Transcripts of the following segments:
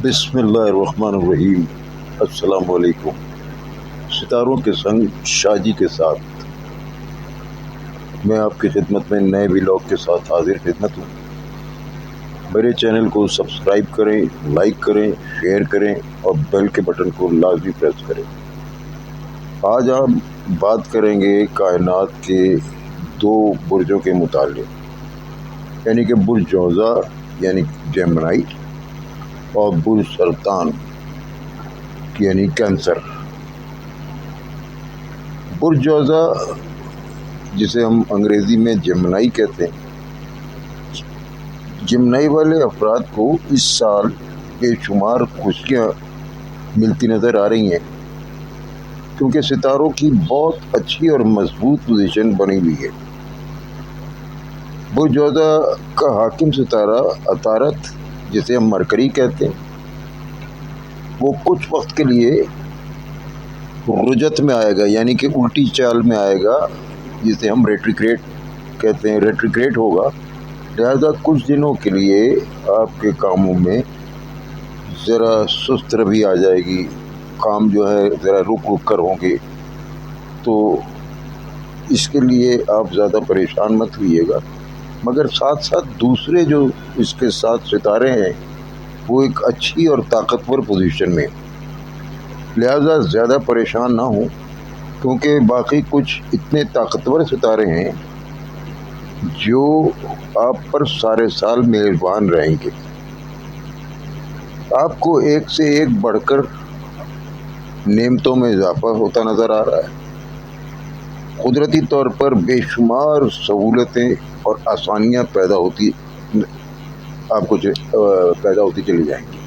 بسم اللہ الرحمن الرحیم۔ السلام علیکم۔ ستاروں کے سنگ شاہ جی کے ساتھ میں آپ کی خدمت میں نئے ولاگ کے ساتھ حاضر خدمت ہوں۔ میرے چینل کو سبسکرائب کریں، لائک کریں، شیئر کریں اور بیل کے بٹن کو لازمی پریس کریں۔ آج ہم بات کریں گے کائنات کے دو برجوں کے متعلق، یعنی کہ برج جوزا یعنی جیمنائی اور برج سرطان یعنی کینسر۔ برج جوزا جسے ہم انگریزی میں جیمنائی کہتے ہیں، جیمنائی والے افراد کو اس سال بے شمار خوشیاں ملتی نظر آ رہی ہیں، کیونکہ ستاروں کی بہت اچھی اور مضبوط پوزیشن بنی ہوئی ہے۔ برج جوزا کا حاکم ستارہ عطارد، جسے ہم مرکری کہتے ہیں، وہ کچھ وقت کے لیے رجت میں آئے گا، یعنی کہ الٹی چال میں آئے گا، جسے ہم ریٹریگریڈ کہتے ہیں، ریٹریگریڈ ہوگا۔ لہذا کچھ دنوں کے لیے آپ کے کاموں میں ذرا سست روی آ جائے گی، کام جو ہے ذرا رک کر ہوں گے، تو اس کے لیے آپ زیادہ پریشان مت ہوئیے گا۔ مگر ساتھ ساتھ دوسرے جو اس کے ساتھ ستارے ہیں وہ ایک اچھی اور طاقتور پوزیشن میں، لہذا زیادہ پریشان نہ ہوں، کیونکہ باقی کچھ اتنے طاقتور ستارے ہیں جو آپ پر سارے سال مہربان رہیں گے۔ آپ کو ایک سے ایک بڑھ کر نعمتوں میں اضافہ ہوتا نظر آ رہا ہے۔ قدرتی طور پر بے شمار سہولتیں اور آسانیاں پیدا ہوتی چلی جائیں گی۔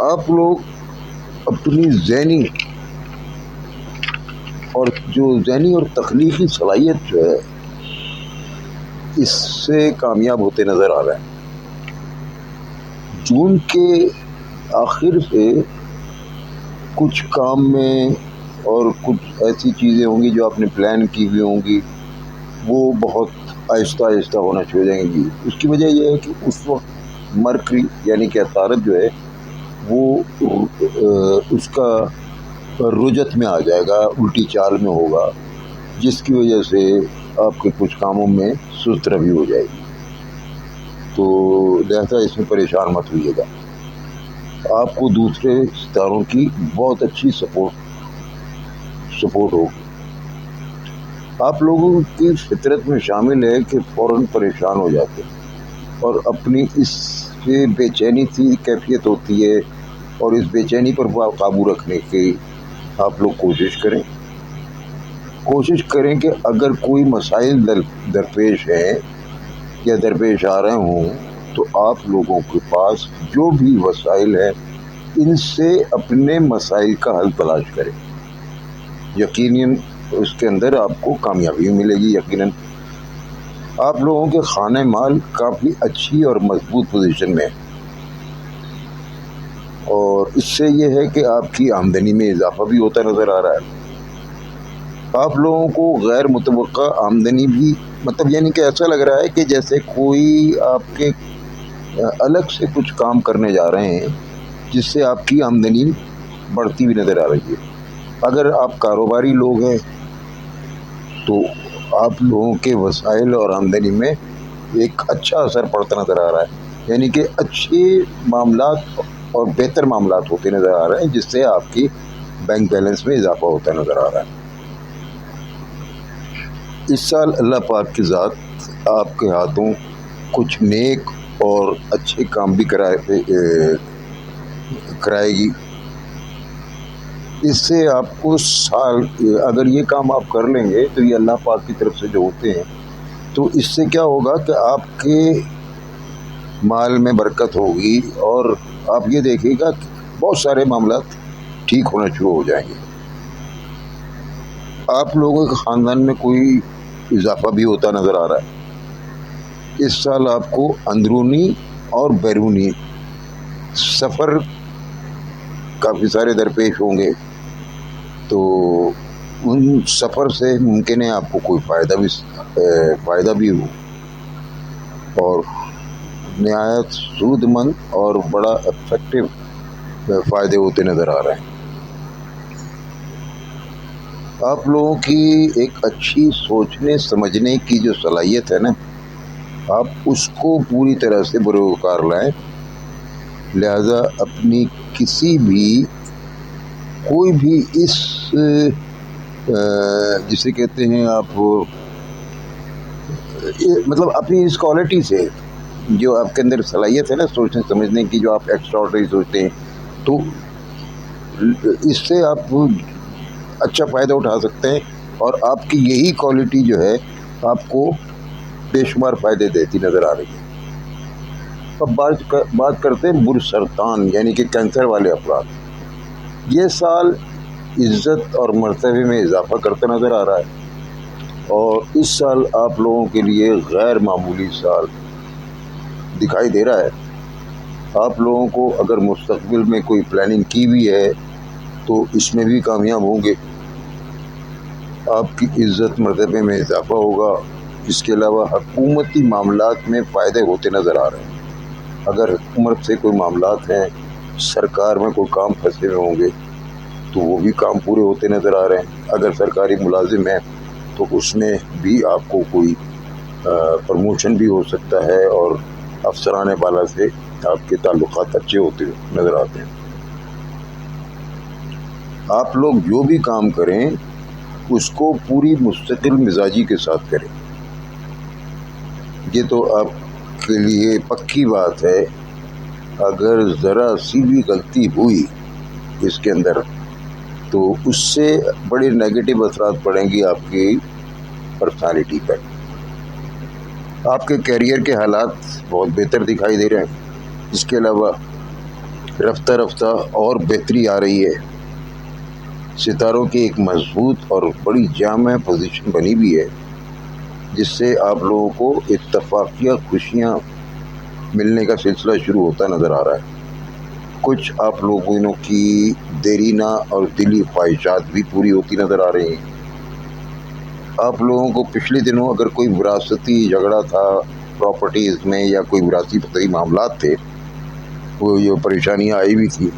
آپ لوگ اپنی ذہنی اور تخلیقی صلاحیت جو ہے اس سے کامیاب ہوتے نظر آ رہے ہیں۔ جون کے آخر سے کچھ کام میں اور کچھ ایسی چیزیں ہوں گی جو آپ نے پلان کی ہوئی ہوں گی، وہ بہت آہستہ آہستہ ہونا شروع ہو جائیں گی۔ اس کی وجہ یہ ہے کہ اس وقت مرکری یعنی کہ عطارد جو ہے وہ اس کا رجت میں آ جائے گا، الٹی چال میں ہوگا، جس کی وجہ سے آپ کے کچھ کاموں میں سست روی ہو جائے گی۔ تو لہذا اس میں پریشان مت ہوئیے گا۔ آپ کو دوسرے ستاروں کی بہت اچھی سپورٹ ہوگی۔ آپ لوگوں کی فطرت میں شامل ہے کہ فوراً پریشان ہو جاتے ہیں اور اپنی اس سے بے چینی سی کیفیت ہوتی ہے، اور اس بے چینی پر قابو رکھنے کی آپ لوگ کوشش کریں کہ اگر کوئی مسائل درپیش ہیں یا درپیش آ رہے ہوں تو آپ لوگوں کے پاس جو بھی وسائل ہیں ان سے اپنے مسائل کا حل تلاش کریں۔ یقیناً اس کے اندر آپ کو کامیابی ملے گی۔ یقیناً آپ لوگوں کے خانہ مال کافی اچھی اور مضبوط پوزیشن میں ہے، اور اس سے یہ ہے کہ آپ کی آمدنی میں اضافہ بھی ہوتا نظر آ رہا ہے۔ آپ لوگوں کو غیر متوقع آمدنی بھی، یعنی کہ ایسا لگ رہا ہے کہ جیسے کوئی آپ کے الگ سے کچھ کام کرنے جا رہے ہیں جس سے آپ کی آمدنی بڑھتی ہوئی نظر آ رہی ہے۔ اگر آپ کاروباری لوگ ہیں تو آپ لوگوں کے وسائل اور آمدنی میں ایک اچھا اثر پڑتا نظر آ رہا ہے، یعنی کہ اچھے معاملات اور بہتر معاملات ہوتے نظر آ رہے ہیں، جس سے آپ کی بینک بیلنس میں اضافہ ہوتا نظر آ رہا ہے۔ اس سال اللہ پاک کی ذات آپ کے ہاتھوں کچھ نیک اور اچھے کام بھی کرائے گی۔ اس سے آپ کو اگر یہ کام آپ کر لیں گے تو یہ اللہ پاک کی طرف سے جو ہوتے ہیں، تو اس سے کیا ہوگا کہ آپ کے مال میں برکت ہوگی، اور آپ یہ دیکھیے گا کہ بہت سارے معاملات ٹھیک ہونا شروع ہو جائیں گے۔ آپ لوگوں کے خاندان میں کوئی اضافہ بھی ہوتا نظر آ رہا ہے۔ اس سال آپ کو اندرونی اور بیرونی سفر کافی سارے درپیش ہوں گے، تو ان سفر سے ممکن ہے آپ کو کوئی فائدہ بھی ہو، اور نہایت سود مند اور بڑا افیکٹو فائدے ہوتے نظر آ رہے ہیں۔ آپ لوگوں کی ایک اچھی سوچنے سمجھنے کی جو صلاحیت ہے نا، آپ اس کو پوری طرح سے بروکار لائیں۔ لہذا اپنی کسی بھی کوئی بھی اس جسے کہتے ہیں آپ مطلب اپنی اس کوالٹی سے جو آپ کے اندر صلاحیت ہے نا سوچنے سمجھنے کی، جو آپ ایکسٹرا آرڈنری سوچتے ہیں، تو اس سے آپ اچھا فائدہ اٹھا سکتے ہیں، اور آپ کی یہی کوالٹی جو ہے آپ کو بے شمار فائدے دیتی نظر آ رہی ہے۔ اب بات کرتے ہیں برسرطان یعنی کہ کینسر والے افراد۔ یہ سال عزت اور مرتبے میں اضافہ کرتا نظر آ رہا ہے، اور اس سال آپ لوگوں کے لیے غیر معمولی سال دکھائی دے رہا ہے۔ آپ لوگوں کو اگر مستقبل میں کوئی پلاننگ کی بھی ہے تو اس میں بھی کامیاب ہوں گے۔ آپ کی عزت مرتبے میں اضافہ ہوگا۔ اس کے علاوہ حکومتی معاملات میں فائدے ہوتے نظر آ رہے ہیں۔ اگر حکومت سے کوئی معاملات ہیں، سرکار میں کوئی کام پھنسے ہوئے ہوں گے تو وہ بھی کام پورے ہوتے نظر آ رہے ہیں۔ اگر سرکاری ملازم ہیں تو اس میں بھی آپ کو کوئی پروموشن بھی ہو سکتا ہے، اور افسران بالا سے آپ کے تعلقات اچھے ہوتے نظر آتے ہیں۔ آپ لوگ جو بھی کام کریں اس کو پوری مستقل مزاجی کے ساتھ کریں۔ یہ تو آپ کے لیے پکی بات ہے۔ اگر ذرا سی بھی غلطی ہوئی اس کے اندر تو اس سے بڑے نیگیٹو اثرات پڑیں گی آپ کی پرسنالٹی پر۔ آپ کے کیریئر کے حالات بہت بہتر دکھائی دے رہے ہیں۔ اس کے علاوہ رفتہ رفتہ اور بہتری آ رہی ہے۔ ستاروں کی ایک مضبوط اور بڑی جامع پوزیشن بنی بھی ہے، جس سے آپ لوگوں کو اتفاقیہ خوشیاں ملنے کا سلسلہ شروع ہوتا نظر آ رہا ہے۔ کچھ آپ لوگوں کی دیرینہ اور دلی خواہشات بھی پوری ہوتی نظر آ رہی ہیں۔ آپ لوگوں کو پچھلے دنوں اگر کوئی وراثتی جھگڑا تھا پراپرٹیز میں، یا کوئی وراثتی معاملات تھے، وہ جو پریشانیاں آئی بھی تھی،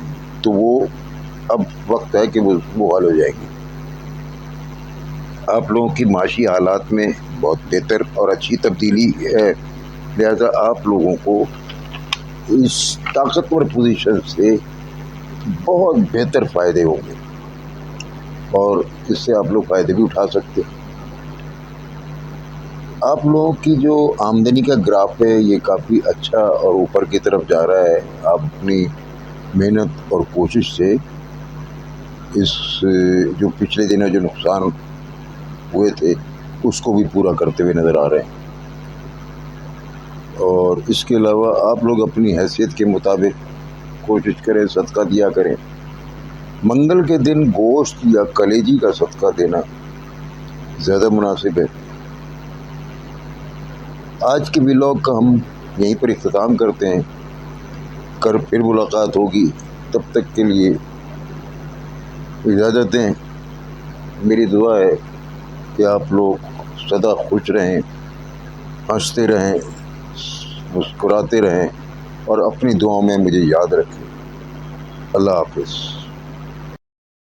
تو وہ اب وقت ہے کہ وہ حل ہو جائے گی۔ آپ لوگوں کی معاشی حالات میں بہت بہتر اور اچھی تبدیلی ہے، لہذا آپ لوگوں کو اس طاقتور پوزیشن سے بہت بہتر فائدے ہوں گے، اور اس سے آپ لوگ فائدے بھی اٹھا سکتے ہیں۔ آپ لوگوں کی جو آمدنی کا گراف ہے یہ کافی اچھا اور اوپر کی طرف جا رہا ہے۔ آپ اپنی محنت اور کوشش سے اس جو پچھلے دنوں جو نقصان ہوئے تھے اس کو بھی پورا کرتے ہوئے نظر آ رہے ہیں، اور اس کے علاوہ آپ لوگ اپنی حیثیت کے مطابق کوشش کریں، صدقہ دیا کریں۔ منگل کے دن گوشت یا کلیجی کا صدقہ دینا زیادہ مناسب ہے۔ آج کے ولاگ کا ہم یہیں پر اختتام کرتے ہیں۔ کل پھر ملاقات ہوگی، تب تک کے لیے اجازت دیں۔ میری دعا ہے کہ آپ لوگ سدا خوش رہیں، ہنستے رہیں، مسکراتے رہیں، اور اپنی دعاؤں میں مجھے یاد رکھیں۔ اللہ حافظ۔